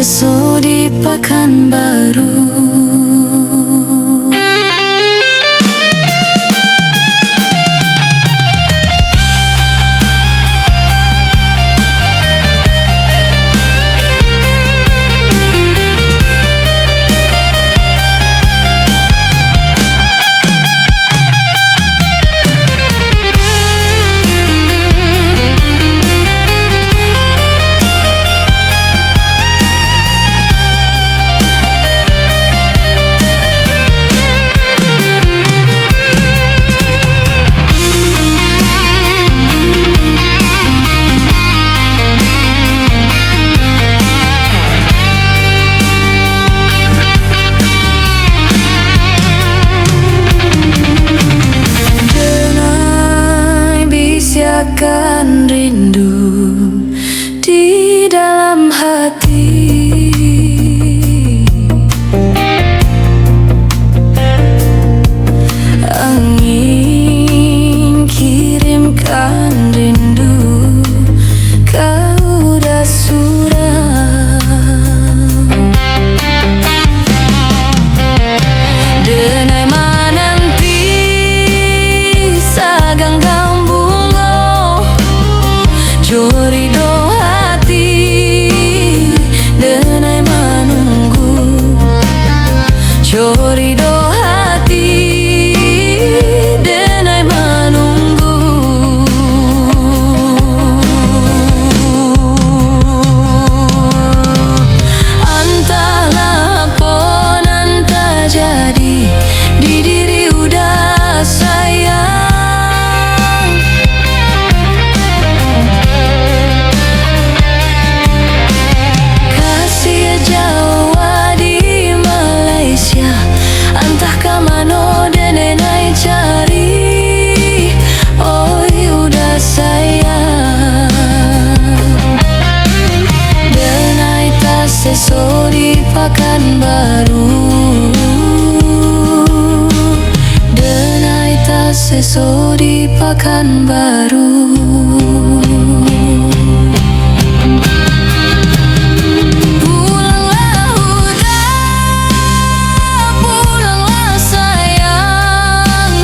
sesu di Pekanbaru. Akan rindu di dalam hati, angin kirimkan rindu, kau udah suram. Denai mananti sagang Jorido hati, denai menunggu. Jorido hati, denai menunggu. Entahlah apa nan terjadi, di diri udah sayang. Sesu di Pekanbaru, denai ta sesu di Pekanbaru. Pulanglah udah, pulanglah sayang,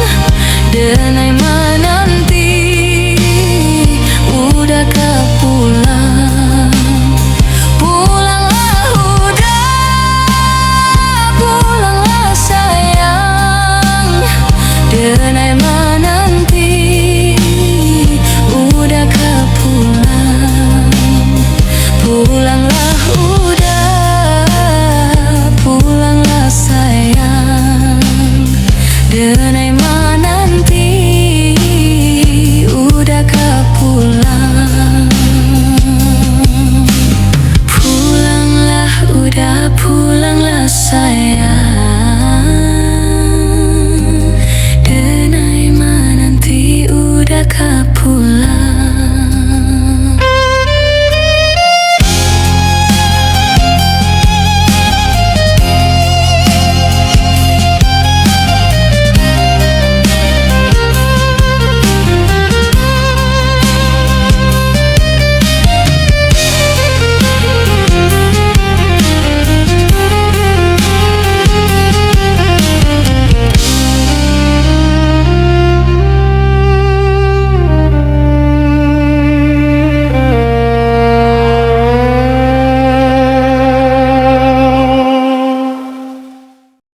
denai menanti udah kepulang. Denai menanti udah kepulang. Pulanglah udah, pulanglah sayang, denai menanti udah kepulang. Pulanglah udah, pulanglah sayang, denai menanti udah kepulang.